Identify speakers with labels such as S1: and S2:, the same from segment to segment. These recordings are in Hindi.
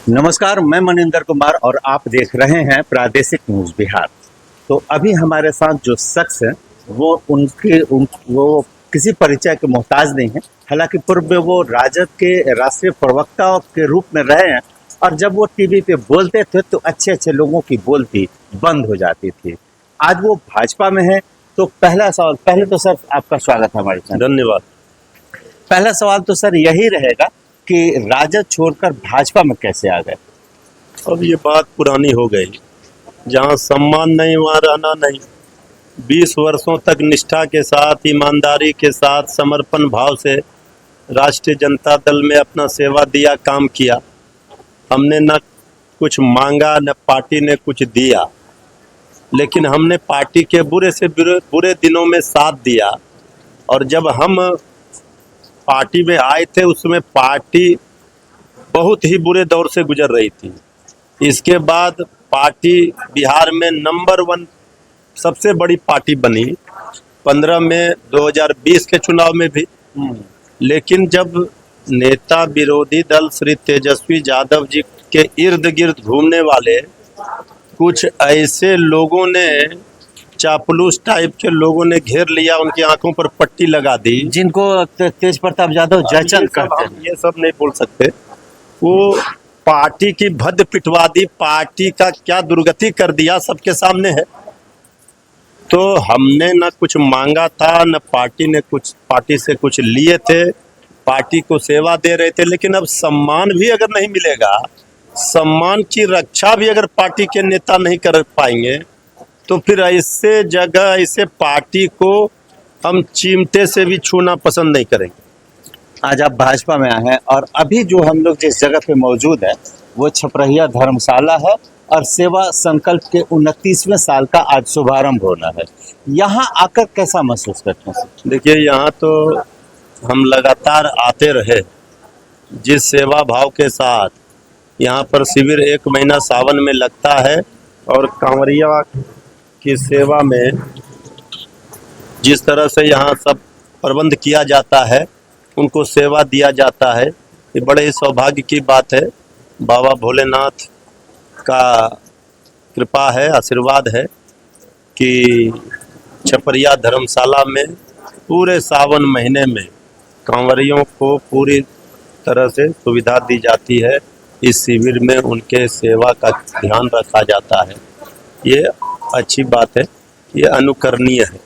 S1: नमस्कार, मैं मनिंदर कुमार और आप देख रहे हैं प्रादेशिक न्यूज बिहार। तो अभी हमारे साथ जो शख्स हैं वो वो किसी परिचय के मोहताज नहीं है। हालांकि पूर्व में वो राजद के राष्ट्रीय प्रवक्ता के रूप में रहे हैं और जब वो टीवी पे बोलते थे तो अच्छे अच्छे लोगों की बोलती बंद हो जाती थी। आज वो भाजपा में है। तो पहला सवाल, पहले तो सर आपका स्वागत है हमारे चैनल।
S2: धन्यवाद।
S1: पहला सवाल तो सर यही रहेगा कि राजद छोड़कर भाजपा में कैसे आ गए?
S2: अब ये बात पुरानी हो गई, जहाँ सम्मान नहीं वहाँ रहना नहीं। 20 वर्षों तक निष्ठा के साथ, ईमानदारी के साथ, समर्पण भाव से राष्ट्रीय जनता दल में अपना सेवा दिया, काम किया। हमने न कुछ मांगा, न पार्टी ने कुछ दिया, लेकिन हमने पार्टी के बुरे से बुरे दिनों में साथ दिया। और जब हम पार्टी में आए थे उसमें पार्टी बहुत ही बुरे दौर से गुजर रही थी। इसके बाद पार्टी बिहार में नंबर 1 सबसे बड़ी पार्टी बनी 15 मई 2020 के चुनाव में भी। लेकिन जब नेता विरोधी दल श्री तेजस्वी यादव जी के इर्द गिर्द घूमने वाले कुछ ऐसे लोगों ने, चापलूस टाइप के लोगों ने घेर लिया, उनकी आंखों पर पट्टी लगा दी,
S1: जिनको तेज प्रताप यादव जयचंद करते हैं।
S2: ये सब नहीं बोल सकते। वो पार्टी की भद्द पिटवा दी, पार्टी का क्या दुर्गति कर दिया सबके सामने है। तो हमने न कुछ मांगा था, न पार्टी से कुछ लिए थे, पार्टी को सेवा दे रहे थे। लेकिन अब सम्मान भी अगर नहीं मिलेगा, सम्मान की रक्षा भी अगर पार्टी के नेता नहीं कर पाएंगे, तो फिर ऐसे जगह, ऐसे पार्टी को हम चिमटे से भी छूना पसंद नहीं करेंगे।
S1: आज आप भाजपा में आए हैं और अभी जो हम लोग जिस जगह पे मौजूद है वो छपरहिया धर्मशाला है और सेवा संकल्प के 29वें साल का आज शुभारंभ होना है। यहाँ आकर कैसा महसूस करते हैं?
S2: देखिए, यहाँ तो हम लगातार आते रहे, जिस सेवा भाव के साथ यहाँ पर शिविर 1 महीना सावन में लगता है और कांवरिया की सेवा में जिस तरह से यहाँ सब प्रबंध किया जाता है, उनको सेवा दिया जाता है, ये बड़े ही सौभाग्य की बात है। बाबा भोलेनाथ का कृपा है, आशीर्वाद है कि छपरिया धर्मशाला में पूरे सावन महीने में कांवरियों को पूरी तरह से सुविधा दी जाती है। इस शिविर में उनके सेवा का ध्यान रखा जाता है। ये अच्छी बात है, ये अनुकरणीय है।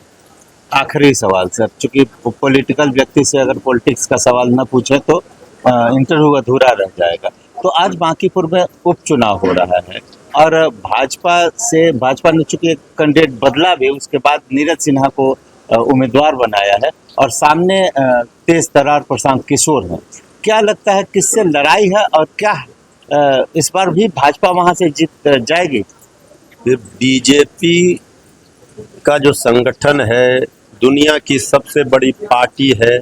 S1: आखिरी सवाल सर, चूंकि पॉलिटिकल व्यक्ति से अगर पॉलिटिक्स का सवाल न पूछे तो इंटरव्यू अधूरा रह जाएगा। तो आज बांकीपुर में उपचुनाव हो रहा है और भाजपा ने चूंकि एक कैंडिडेट बदला भी, उसके बाद नीरज सिन्हा को उम्मीदवार बनाया है और सामने तेज तर्रार प्रशांत किशोर हैं। क्या लगता है किससे लड़ाई है और क्या इस बार भी भाजपा वहां से जीत जाएगी?
S2: बीजेपी का जो संगठन है, दुनिया की सबसे बड़ी पार्टी है,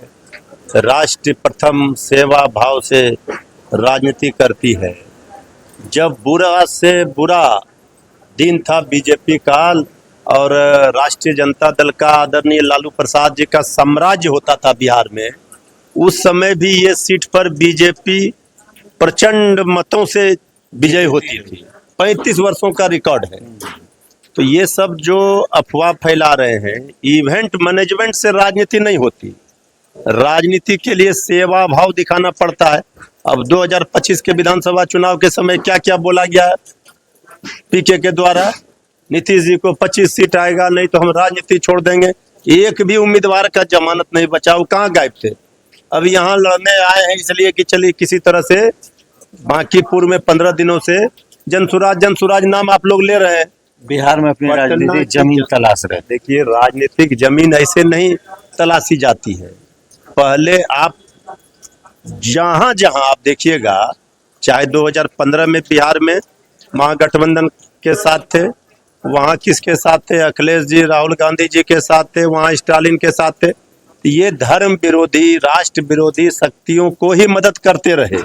S2: राष्ट्र प्रथम सेवा भाव से राजनीति करती है। जब बुरा से बुरा दिन था बीजेपी का और राष्ट्रीय जनता दल का आदरणीय लालू प्रसाद जी का साम्राज्य होता था बिहार में, उस समय भी ये सीट पर बीजेपी प्रचंड मतों से विजय होती थी। 35 वर्षों का रिकॉर्ड है। तो ये सब जो अफवाह फैला रहे हैं, इवेंट मैनेजमेंट से राजनीति नहीं होती। राजनीति के लिए सेवा भाव दिखाना पड़ता है। अब 2025 के विधानसभा चुनाव के समय क्या क्या बोला गया है पीके के द्वारा, नीतीश जी को 25 सीट आएगा, नहीं तो हम राजनीति छोड़ देंगे। एक भी उम्मीदवार का जमानत नहीं बचा, वो कहाँ गायब थे। अब यहाँ लड़ने आए हैं इसलिए कि चलिए किसी तरह से बांकीपुर में 15 दिनों से जनसुराज नाम आप लोग ले रहे हैं।
S1: बिहार में अपनी राजनीतिक जमीन तलाश रहे।
S2: देखिए, राजनीतिक जमीन ऐसे नहीं तलाशी जाती है। पहले आप जहां जहां आप देखिएगा, चाहे 2015 में बिहार में महागठबंधन के साथ थे, वहां किसके साथ थे? अखिलेश जी, राहुल गांधी जी के साथ थे, वहां स्टालिन के साथ थे। ये धर्म विरोधी, राष्ट्र विरोधी शक्तियों को ही मदद करते रहे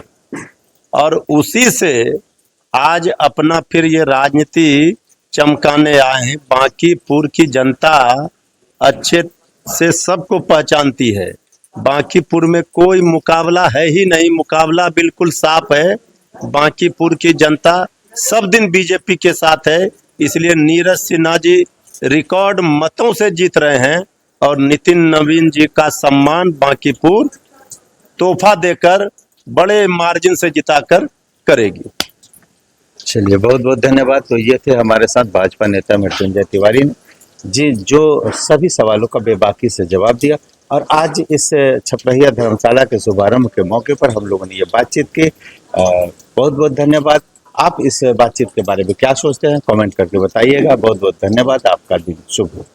S2: और उसी से आज अपना फिर ये राजनीति चमकाने आए हैं। बांकीपुर की जनता अच्छे से सबको पहचानती है। बांकीपुर में कोई मुकाबला है ही नहीं, मुकाबला बिल्कुल साफ है। बांकीपुर की जनता सब दिन बीजेपी के साथ है, इसलिए नीरज सिन्हा जी रिकॉर्ड मतों से जीत रहे हैं और नितिन नवीन जी का सम्मान बांकीपुर तोहफा देकर बड़े मार्जिन से जिताकर करेगी।
S1: चलिए, बहुत बहुत धन्यवाद। तो ये थे हमारे साथ भाजपा नेता मृत्युंजय तिवारी ने जी, जो सभी सवालों का बेबाकी से जवाब दिया। और आज इस छपरहिया धर्मशाला के शुभारंभ के मौके पर हम लोगों ने ये बातचीत की। बहुत बहुत धन्यवाद। आप इस बातचीत के बारे में क्या सोचते हैं, कमेंट करके बताइएगा। बहुत बहुत धन्यवाद। आपका दिन शुभ हो।